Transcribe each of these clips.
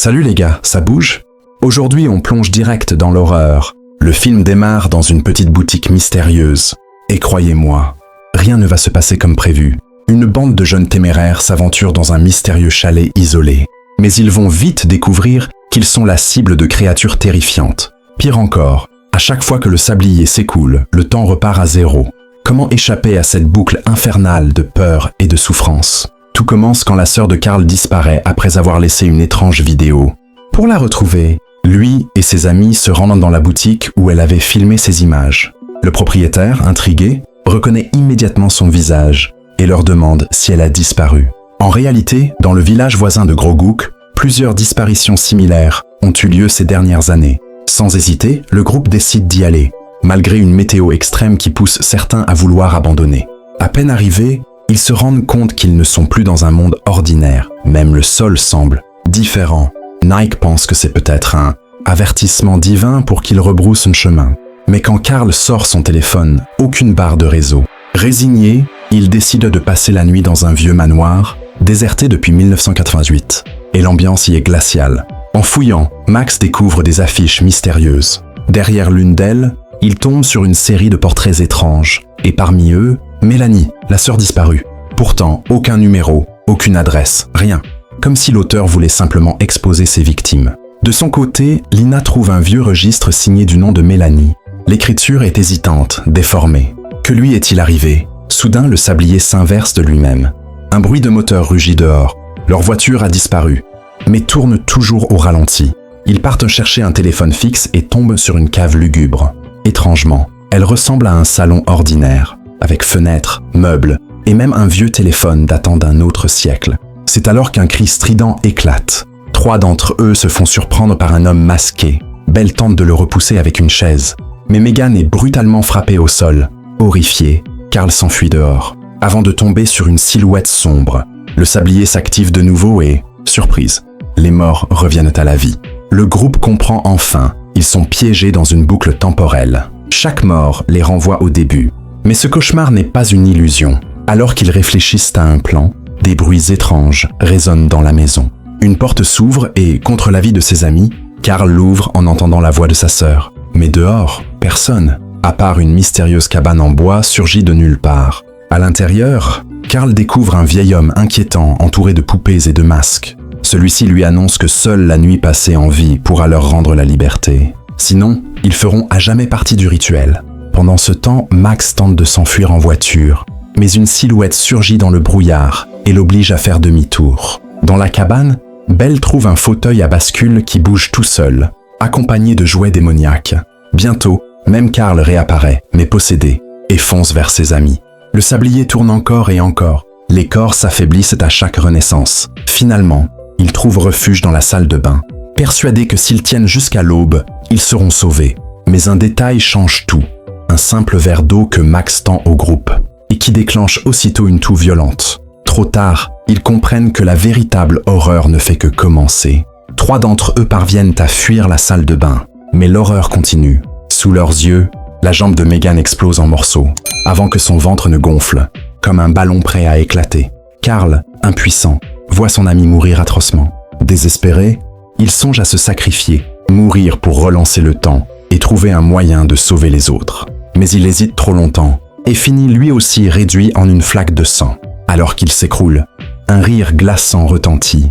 Salut les gars, ça bouge? Aujourd'hui, on plonge direct dans l'horreur. Le film démarre dans une petite boutique mystérieuse. Et croyez-moi, rien ne va se passer comme prévu. Une bande de jeunes téméraires s'aventure dans un mystérieux chalet isolé. Mais ils vont vite découvrir qu'ils sont la cible de créatures terrifiantes. Pire encore, à chaque fois que le sablier s'écoule, le temps repart à zéro. Comment échapper à cette boucle infernale de peur et de souffrance? Tout commence quand la sœur de Carl disparaît après avoir laissé une étrange vidéo. Pour la retrouver, lui et ses amis se rendent dans la boutique où elle avait filmé ces images. Le propriétaire, intrigué, reconnaît immédiatement son visage et leur demande si elle a disparu. En réalité, dans le village voisin de Grogouk, plusieurs disparitions similaires ont eu lieu ces dernières années. Sans hésiter, le groupe décide d'y aller, malgré une météo extrême qui pousse certains à vouloir abandonner. À peine arrivés, ils se rendent compte qu'ils ne sont plus dans un monde ordinaire. Même le sol semble différent. Nike pense que c'est peut-être un avertissement divin pour qu'il rebrousse un chemin. Mais quand Carl sort son téléphone, aucune barre de réseau. Résigné, il décide de passer la nuit dans un vieux manoir, déserté depuis 1988. Et l'ambiance y est glaciale. En fouillant, Max découvre des affiches mystérieuses. Derrière l'une d'elles, il tombe sur une série de portraits étranges. Et parmi eux, Mélanie, la sœur disparue. Pourtant, aucun numéro, aucune adresse, rien. Comme si l'auteur voulait simplement exposer ses victimes. De son côté, Lina trouve un vieux registre signé du nom de Mélanie. L'écriture est hésitante, déformée. Que lui est-il arrivé? Soudain, le sablier s'inverse de lui-même. Un bruit de moteur rugit dehors. Leur voiture a disparu, mais tourne toujours au ralenti. Ils partent chercher un téléphone fixe et tombent sur une cave lugubre. Étrangement, elle ressemble à un salon ordinaire, avec fenêtres, meubles et même un vieux téléphone datant d'un autre siècle. C'est alors qu'un cri strident éclate. 3 d'entre eux se font surprendre par un homme masqué. Belle tente de le repousser avec une chaise. Mais Megan est brutalement frappée au sol. Horrifié, Carl s'enfuit dehors, avant de tomber sur une silhouette sombre. Le sablier s'active de nouveau et, surprise, les morts reviennent à la vie. Le groupe comprend enfin, ils sont piégés dans une boucle temporelle. Chaque mort les renvoie au début. Mais ce cauchemar n'est pas une illusion. Alors qu'ils réfléchissent à un plan, des bruits étranges résonnent dans la maison. Une porte s'ouvre et, contre l'avis de ses amis, Carl l'ouvre en entendant la voix de sa sœur. Mais dehors, personne, à part une mystérieuse cabane en bois, surgit de nulle part. À l'intérieur, Carl découvre un vieil homme inquiétant entouré de poupées et de masques. Celui-ci lui annonce que seule la nuit passée en vie pourra leur rendre la liberté. Sinon, ils feront à jamais partie du rituel. Pendant ce temps, Max tente de s'enfuir en voiture, mais une silhouette surgit dans le brouillard et l'oblige à faire demi-tour. Dans la cabane, Belle trouve un fauteuil à bascule qui bouge tout seul, accompagné de jouets démoniaques. Bientôt, même Carl réapparaît, mais possédé, et fonce vers ses amis. Le sablier tourne encore et encore. Les corps s'affaiblissent à chaque renaissance. Finalement, ils trouvent refuge dans la salle de bain. Persuadés que s'ils tiennent jusqu'à l'aube, ils seront sauvés. Mais un détail change tout. Un simple verre d'eau que Max tend au groupe, et qui déclenche aussitôt une toux violente. Trop tard, ils comprennent que la véritable horreur ne fait que commencer. 3 d'entre eux parviennent à fuir la salle de bain, mais l'horreur continue. Sous leurs yeux, la jambe de Megan explose en morceaux, avant que son ventre ne gonfle, comme un ballon prêt à éclater. Carl, impuissant, voit son ami mourir atrocement. Désespéré, il songe à se sacrifier, mourir pour relancer le temps et trouver un moyen de sauver les autres. Mais il hésite trop longtemps et finit lui aussi réduit en une flaque de sang. Alors qu'il s'écroule, un rire glaçant retentit.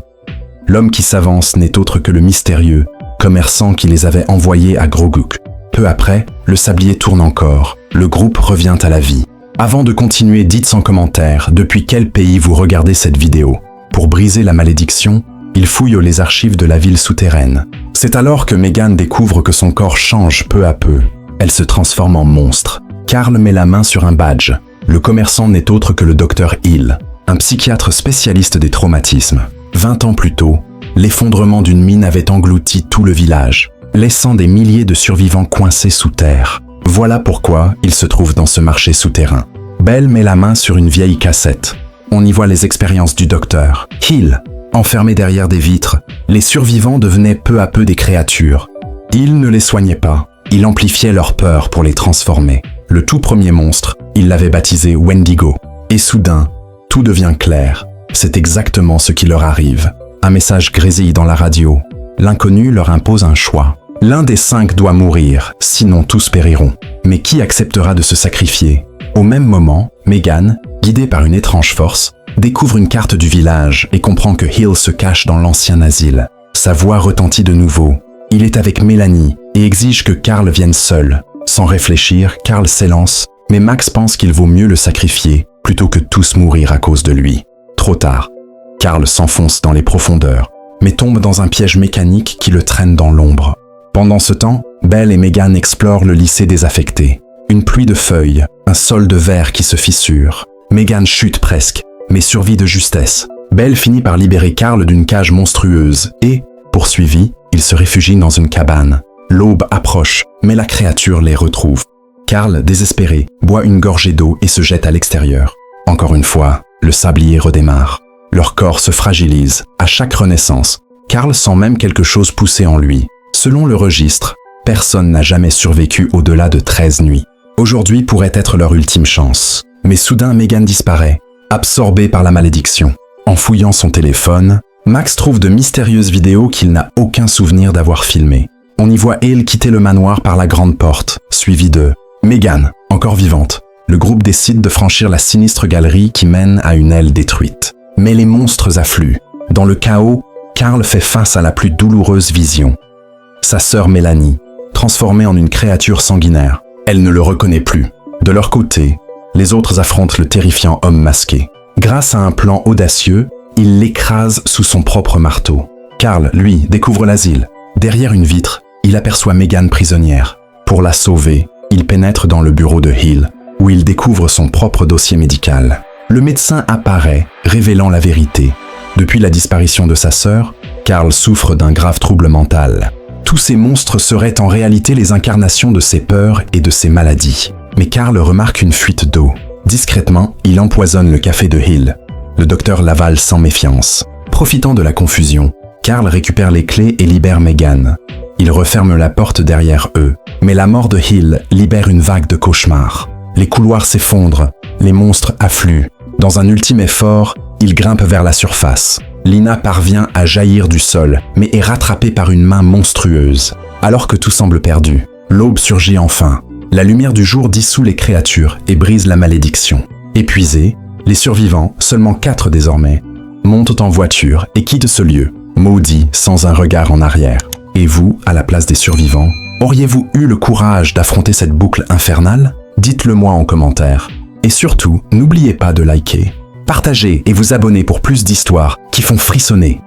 L'homme qui s'avance n'est autre que le mystérieux commerçant qui les avait envoyés à Grogouk. Peu après, le sablier tourne encore. Le groupe revient à la vie. Avant de continuer, dites en commentaire depuis quel pays vous regardez cette vidéo. Pour briser la malédiction, il fouille les archives de la ville souterraine. C'est alors que Megan découvre que son corps change peu à peu. Elle se transforme en monstre. Carl met la main sur un badge. Le commerçant n'est autre que le docteur Hill, un psychiatre spécialiste des traumatismes. 20 ans plus tôt, l'effondrement d'une mine avait englouti tout le village, laissant des milliers de survivants coincés sous terre. Voilà pourquoi il se trouve dans ce marché souterrain. Belle met la main sur une vieille cassette. On y voit les expériences du docteur Hill. Enfermés derrière des vitres, les survivants devenaient peu à peu des créatures. Hill ne les soignait pas, il amplifiait leur peur pour les transformer. Le tout premier monstre, il l'avait baptisé Wendigo. Et soudain, tout devient clair. C'est exactement ce qui leur arrive. Un message grésille dans la radio. l'inconnu leur impose un choix. L'un des 5 doit mourir, sinon tous périront. Mais qui acceptera de se sacrifier? Au même moment, Megan, guidée par une étrange force, découvre une carte du village et comprend que Hill se cache dans l'ancien asile. Sa voix retentit de nouveau. Il est avec Mélanie et exige que Carl vienne seul. Sans réfléchir, Carl s'élance, mais Max pense qu'il vaut mieux le sacrifier plutôt que tous mourir à cause de lui. Trop tard. Carl s'enfonce dans les profondeurs, mais tombe dans un piège mécanique qui le traîne dans l'ombre. Pendant ce temps, Belle et Megan explorent le lycée désaffecté. Une pluie de feuilles, un sol de verre qui se fissure. Megan chute presque, mais survit de justesse. Belle finit par libérer Carl d'une cage monstrueuse et, poursuivi, il se réfugie dans une cabane. L'aube approche, mais la créature les retrouve. Carl, désespéré, boit une gorgée d'eau et se jette à l'extérieur. Encore une fois, le sablier redémarre. Leur corps se fragilise. À chaque renaissance, Carl sent même quelque chose pousser en lui. Selon le registre, personne n'a jamais survécu au-delà de 13 nuits. Aujourd'hui pourrait être leur ultime chance. Mais soudain, Megan disparaît, absorbée par la malédiction. En fouillant son téléphone, Max trouve de mystérieuses vidéos qu'il n'a aucun souvenir d'avoir filmées. On y voit Hale quitter le manoir par la grande porte, suivi de Megan, encore vivante. Le groupe décide de franchir la sinistre galerie qui mène à une aile détruite. Mais les monstres affluent. Dans le chaos, Carl fait face à la plus douloureuse vision. Sa sœur Mélanie, transformée en une créature sanguinaire. Elle ne le reconnaît plus. De leur côté, les autres affrontent le terrifiant homme masqué. Grâce à un plan audacieux, il l'écrase sous son propre marteau. Carl, lui, découvre l'asile. Derrière une vitre, il aperçoit Megan prisonnière. Pour la sauver, il pénètre dans le bureau de Hill, où il découvre son propre dossier médical. Le médecin apparaît, révélant la vérité. Depuis la disparition de sa sœur, Carl souffre d'un grave trouble mental. Tous ces monstres seraient en réalité les incarnations de ses peurs et de ses maladies. Mais Carl remarque une fuite d'eau. Discrètement, il empoisonne le café de Hill. Le docteur l'avale sans méfiance. Profitant de la confusion, Carl récupère les clés et libère Megan. Il referme la porte derrière eux, mais la mort de Hill libère une vague de cauchemars. Les couloirs s'effondrent, les monstres affluent. Dans un ultime effort, il grimpe vers la surface. Lina parvient à jaillir du sol, mais est rattrapée par une main monstrueuse. Alors que tout semble perdu, l'aube surgit enfin. La lumière du jour dissout les créatures et brise la malédiction. Épuisés, les survivants, seulement 4 désormais, montent en voiture et quittent ce lieu, maudit sans un regard en arrière. Et vous, à la place des survivants, auriez-vous eu le courage d'affronter cette boucle infernale? Dites-le moi en commentaire. Et surtout, n'oubliez pas de liker, partager et vous abonner pour plus d'histoires qui font frissonner